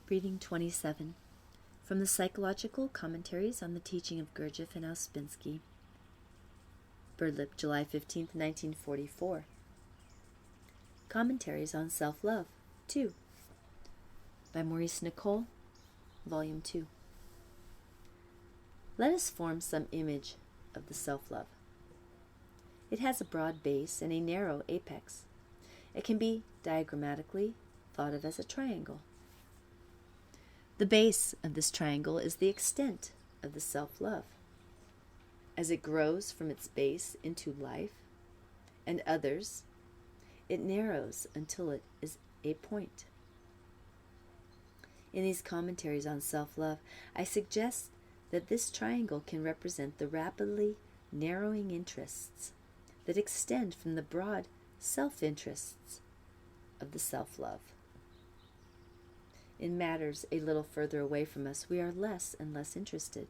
Reading 27 from the Psychological Commentaries on the Teaching of Gurdjieff and Ouspensky. Birdlip, July 15, 1944. Commentaries on Self-Love, 2. By Maurice Nicoll, Volume 2. Let us form some image of the self-love. It has a broad base and a narrow apex. It can be diagrammatically thought of as a triangle. The base of this triangle is the extent of the self-love. As it grows from its base into life and others, it narrows until it is a point. In these commentaries on self-love, I suggest that this triangle can represent the rapidly narrowing interests that extend from the broad self-interests of the self-love. In matters a little further away from us, we are less and less interested.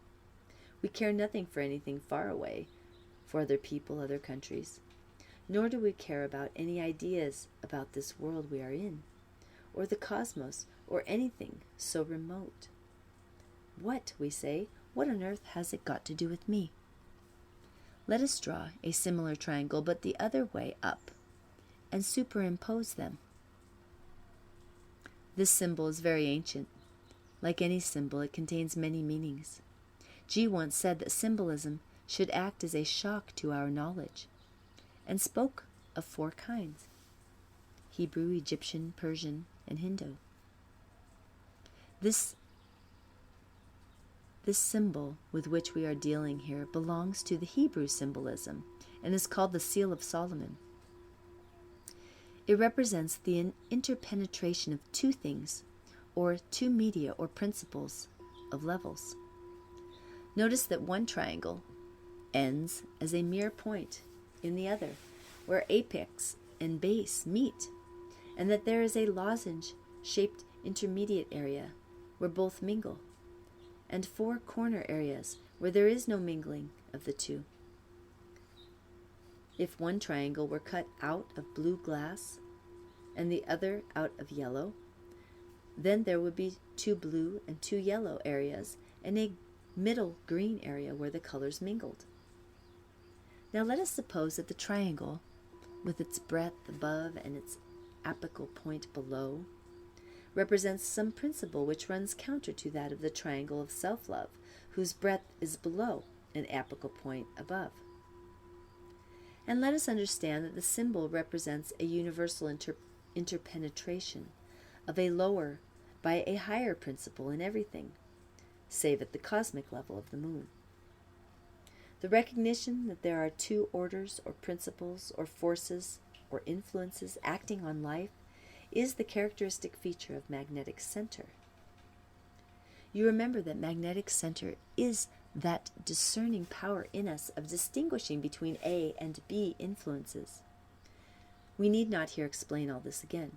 We care nothing for anything far away, for other people, other countries. Nor do we care about any ideas about this world we are in, or the cosmos, or anything so remote. What, we say, what on earth has it got to do with me? Let us draw a similar triangle, but the other way up, and superimpose them. This symbol is very ancient. Like any symbol, it contains many meanings. G once said that symbolism should act as a shock to our knowledge, and spoke of 4 kinds: Hebrew, Egyptian, Persian, and Hindu. This symbol with which we are dealing here belongs to the Hebrew symbolism and is called the Seal of Solomon. It represents the interpenetration of 2 things, or 2 media or principles of levels. Notice that one triangle ends as a mere point in the other, where apex and base meet, and that there is a lozenge-shaped intermediate area where both mingle, and 4 corner areas where there is no mingling of the 2. If one triangle were cut out of blue glass and the other out of yellow, then there would be 2 blue and 2 yellow areas and a middle green area where the colors mingled. Now let us suppose that the triangle, with its breadth above and its apical point below, represents some principle which runs counter to that of the triangle of self-love, whose breadth is below and apical point above. And let us understand that the symbol represents a universal interpenetration of a lower by a higher principle in everything, save at the cosmic level of the moon. The recognition that there are 2 orders or principles or forces or influences acting on life is the characteristic feature of magnetic center. You remember that magnetic center is that discerning power in us of distinguishing between A and B influences. We need not here explain all this again.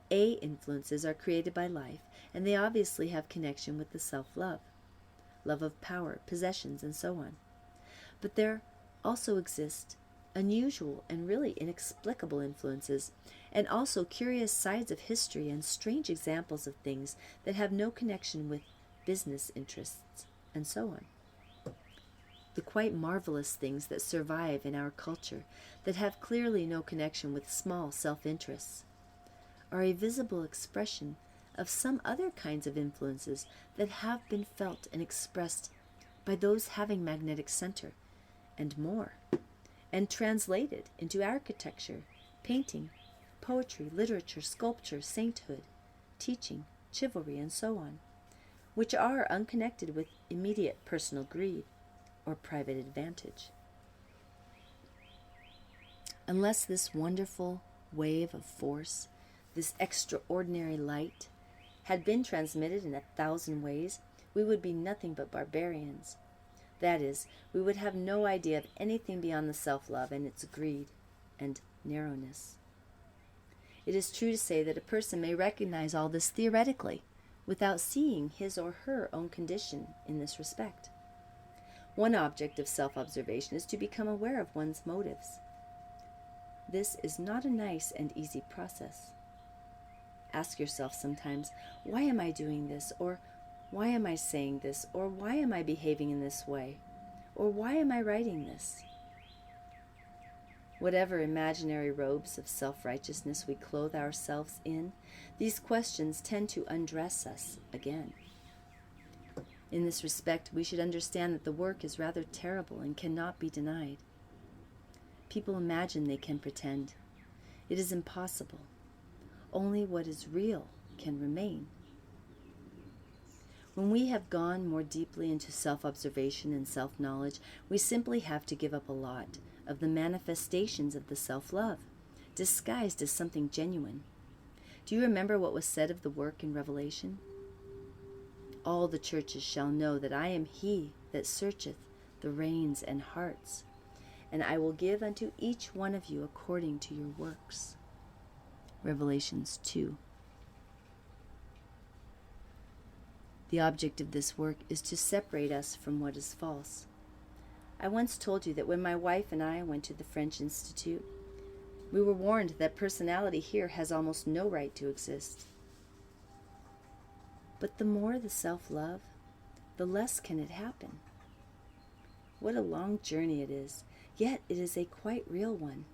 A influences are created by life, and they obviously have connection with the self-love, love of power, possessions, and so on. But there also exist unusual and really inexplicable influences, and also curious sides of history and strange examples of things that have no connection with business interests, and so on. The quite marvelous things that survive in our culture that have clearly no connection with small self-interests are a visible expression of some other kinds of influences that have been felt and expressed by those having magnetic center, and more, and translated into architecture, painting, poetry, literature, sculpture, sainthood, teaching, chivalry, and so on, which are unconnected with immediate personal greed or private advantage. Unless this wonderful wave of force, this extraordinary light, had been transmitted in 1,000 ways, we would be nothing but barbarians. That is, we would have no idea of anything beyond the self-love and its greed and narrowness. It is true to say that a person may recognize all this theoretically, without seeing his or her own condition in this respect. One object of self-observation is to become aware of one's motives. This is not a nice and easy process. ask yourself sometimes, why am I doing this? Or why am I saying this? Or why am I behaving in this way? Or why am I writing this? Whatever imaginary robes of self-righteousness we clothe ourselves in, these questions tend to undress us again. In this respect, we should understand that the work is rather terrible and cannot be denied. People imagine they can pretend. It is impossible. Only what is real can remain. When we have gone more deeply into self-observation and self-knowledge, we simply have to give up a lot of the manifestations of the self-love, disguised as something genuine. Do you remember what was said of the work in Revelation? All the churches shall know that I am he that searcheth the reins and hearts, and I will give unto each one of you according to your works. Revelations 2. The object of this work is to separate us from what is false. I once told you that when my wife and I went to the French Institute, we were warned that personality here has almost no right to exist. But the more the self-love, the less can it happen. What a long journey it is, yet it is a quite real one.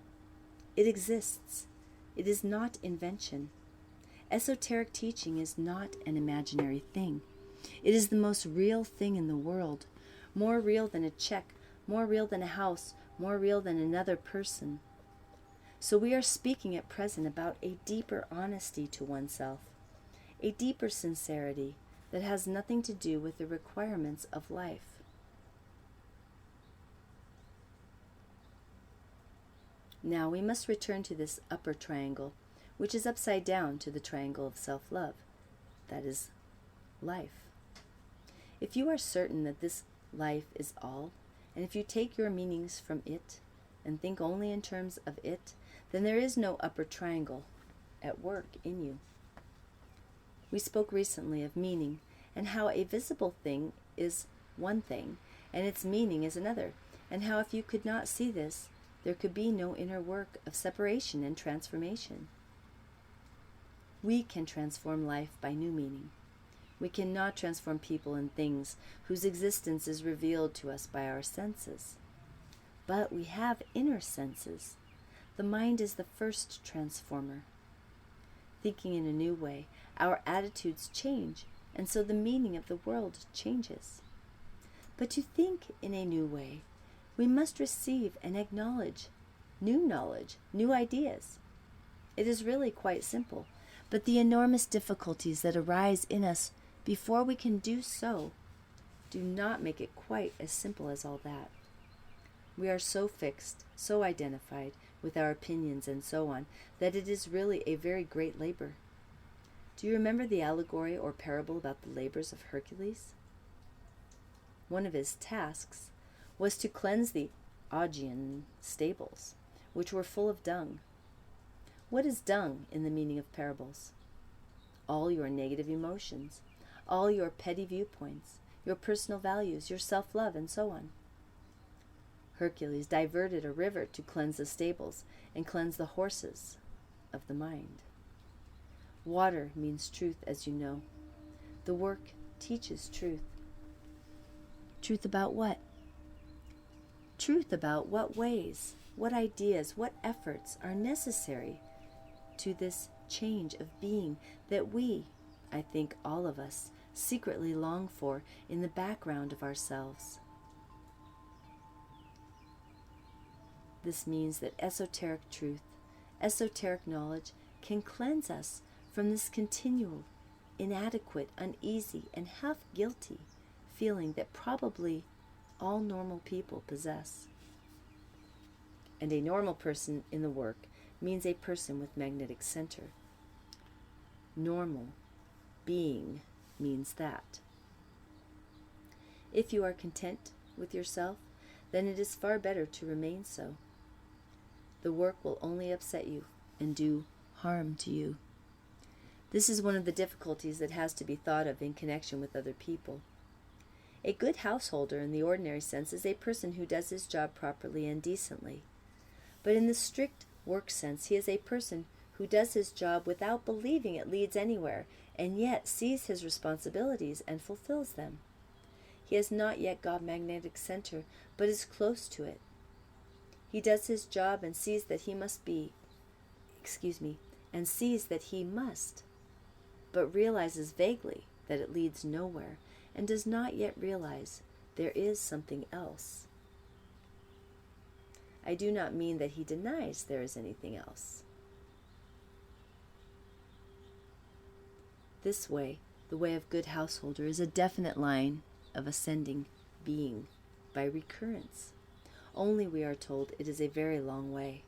It exists. It is not invention. Esoteric teaching is not an imaginary thing. It is the most real thing in the world, more real than a check, more real than a house, more real than another person. So we are speaking at present about a deeper honesty to oneself, a deeper sincerity that has nothing to do with the requirements of life. Now we must return to this upper triangle, which is upside down to the triangle of self-love, that is, life. If you are certain that this life is all, and if you take your meanings from it and think only in terms of it, then there is no upper triangle at work in you. We spoke recently of meaning and how a visible thing is one thing and its meaning is another, and how if you could not see this, there could be no inner work of separation and transformation. We can transform life by new meaning. We cannot transform people and things whose existence is revealed to us by our senses. But we have inner senses. The mind is the first transformer. Thinking in a new way, our attitudes change, and so the meaning of the world changes. But to think in a new way, we must receive and acknowledge new knowledge, new ideas. It is really quite simple, but the enormous difficulties that arise in us before we can do so do not make it quite as simple as all that. We are so fixed, so identified with our opinions and so on, that it is really a very great labor. Do you remember the allegory or parable about the labors of Hercules? One of his tasks was to cleanse the Augean stables, which were full of dung. What is dung in the meaning of parables? All your negative emotions, all your petty viewpoints, your personal values, your self-love, and so on. Hercules diverted a river to cleanse the stables and cleanse the horses of the mind. Water means truth, as you know. The work teaches truth. Truth about what? Truth about what ways, what ideas, what efforts are necessary to this change of being that we, I think all of us, secretly long for in the background of ourselves. This means that esoteric truth, esoteric knowledge can cleanse us from this continual, inadequate, uneasy, and half-guilty feeling that probably all normal people possess. And a normal person in the work means a person with magnetic center. Normal being means that. If you are content with yourself, then it is far better to remain so. The work will only upset you and do harm to you. This is one of the difficulties that has to be thought of in connection with other people. A good householder in the ordinary sense is a person who does his job properly and decently. But in the strict work sense, he is a person who does his job without believing it leads anywhere, and yet sees his responsibilities and fulfills them. He has not yet got magnetic center, but is close to it. He does his job and sees that he must, but realizes vaguely that it leads nowhere, and does not yet realize there is something else. I do not mean that he denies there is anything else. This way, the way of good householder, is a definite line of ascending being by recurrence. Only, we are told, it is a very long way.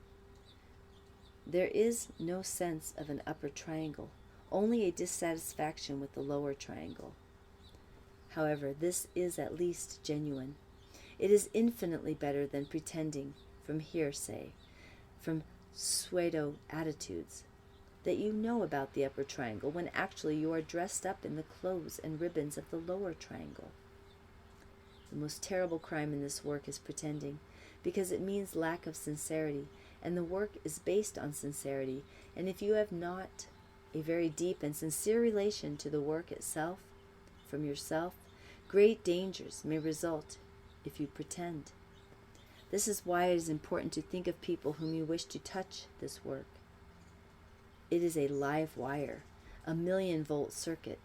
There is no sense of an upper triangle, only a dissatisfaction with the lower triangle. However, this is at least genuine. It is infinitely better than pretending, from hearsay, from pseudo attitudes, that you know about the upper triangle when actually you are dressed up in the clothes and ribbons of the lower triangle. The most terrible crime in this work is pretending, because it means lack of sincerity, and the work is based on sincerity, and if you have not a very deep and sincere relation to the work itself, from yourself, great dangers may result if you pretend. This is why it is important to think of people whom you wish to touch this work. It is a live wire, a 1,000,000-volt circuit.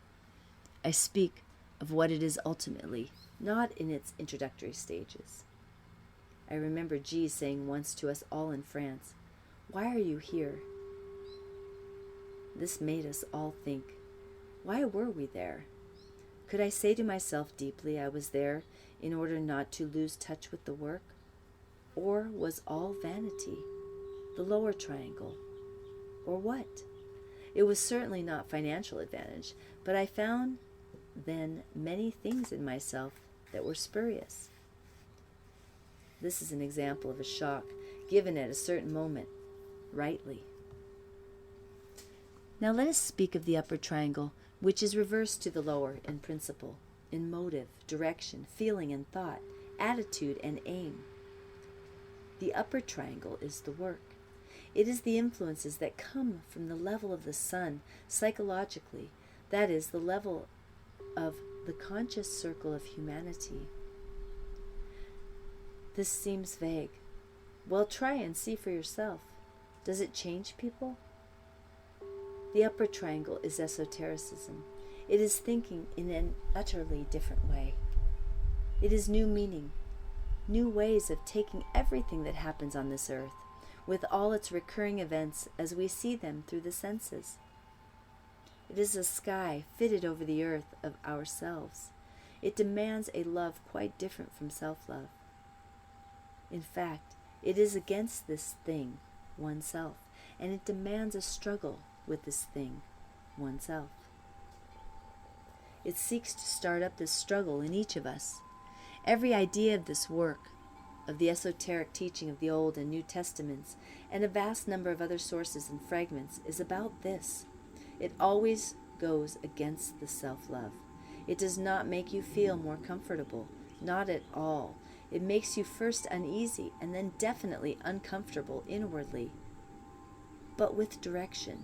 I speak of what it is ultimately, not in its introductory stages. I remember G saying once to us all in France, "Why are you here?" This made us all think, why were we there? Could I say to myself deeply I was there in order not to lose touch with the work? Or was all vanity, the lower triangle? Or what? It was certainly not financial advantage, but I found then many things in myself that were spurious. This is an example of a shock given at a certain moment, rightly. Now let us speak of the upper triangle, which is reversed to the lower in principle, in motive, direction, feeling and thought, attitude and aim. The upper triangle is the work. It is the influences that come from the level of the sun psychologically, that is, the level of the conscious circle of humanity. This seems vague. Well, try and see for yourself. Does it change people? The upper triangle is esotericism. It is thinking in an utterly different way. It is new meaning, new ways of taking everything that happens on this earth, with all its recurring events as we see them through the senses. It is a sky fitted over the earth of ourselves. It demands a love quite different from self-love. In fact, it is against this thing, oneself, and it demands a struggle with this thing, oneself. It seeks to start up this struggle in each of us. Every idea of this work, of the esoteric teaching of the Old and New Testaments, and a vast number of other sources and fragments, is about this. It always goes against the self-love. It does not make you feel more comfortable, not at all. It makes you first uneasy and then definitely uncomfortable inwardly, but with direction.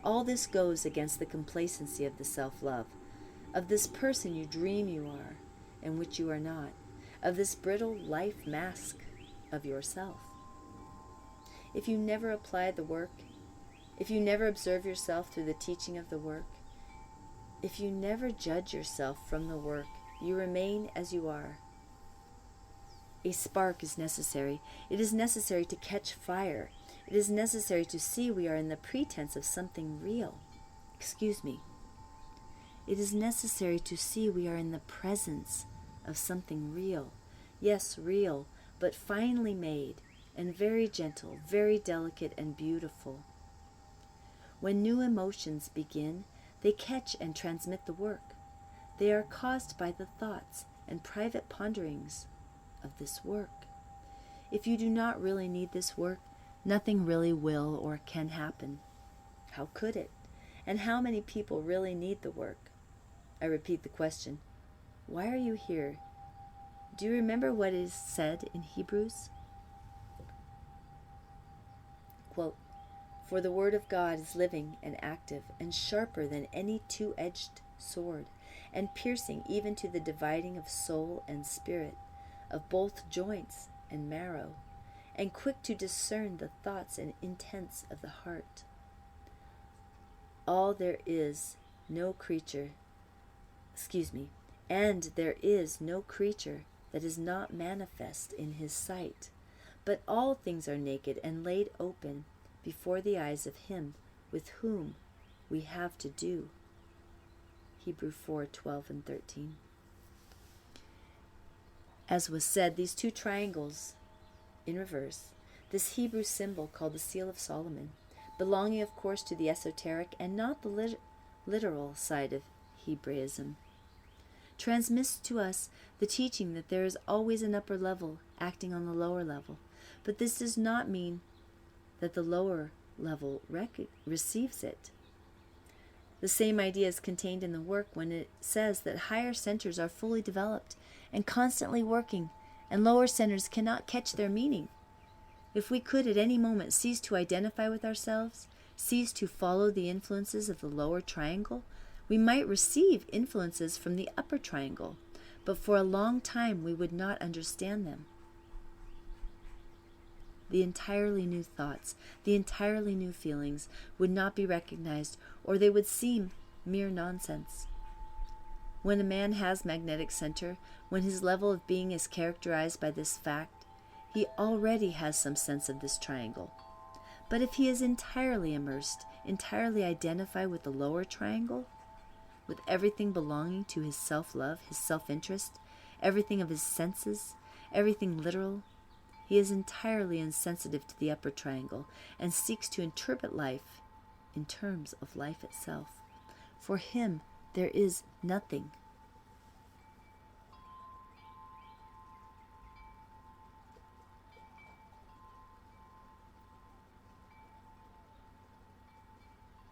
All this goes against the complacency of the self-love, of this person you dream you are, and which you are not, of this brittle life mask of yourself. If you never apply the work, if you never observe yourself through the teaching of the work, if you never judge yourself from the work, you remain as you are. A spark is necessary. It is necessary to catch fire. It is necessary to see we are in the pretense of something real. It is necessary to see we are in the presence of something real. Yes, real, but finely made, and very gentle, very delicate and beautiful. When new emotions begin, they catch and transmit the work. They are caused by the thoughts and private ponderings of this work. If you do not really need this work, nothing really will or can happen. How could it? And how many people really need the work? I repeat the question. Why are you here? Do you remember what is said in Hebrews? Quote, For the word of God is living and active, and sharper than any two-edged sword, and piercing even to the dividing of soul and spirit, of both joints and marrow, and quick to discern the thoughts and intents of the heart. And there is no creature that is not manifest in his sight, but all things are naked and laid open before the eyes of him with whom we have to do. Hebrews 4:12 and 13. As was said, these two triangles in reverse, this Hebrew symbol called the Seal of Solomon, belonging of course to the esoteric and not the literal side of Hebraism, transmits to us the teaching that there is always an upper level acting on the lower level, but this does not mean that the lower level receives it. The same idea is contained in the work when it says that higher centers are fully developed and constantly working, and lower centers cannot catch their meaning. If we could at any moment cease to identify with ourselves, cease to follow the influences of the lower triangle, we might receive influences from the upper triangle, but for a long time we would not understand them. The entirely new thoughts, the entirely new feelings would not be recognized, or they would seem mere nonsense. When a man has magnetic center, when his level of being is characterized by this fact, he already has some sense of this triangle. But if he is entirely immersed, entirely identified with the lower triangle, with everything belonging to his self-love, his self-interest, everything of his senses, everything literal, he is entirely insensitive to the upper triangle and seeks to interpret life in terms of life itself. For him, there is nothing.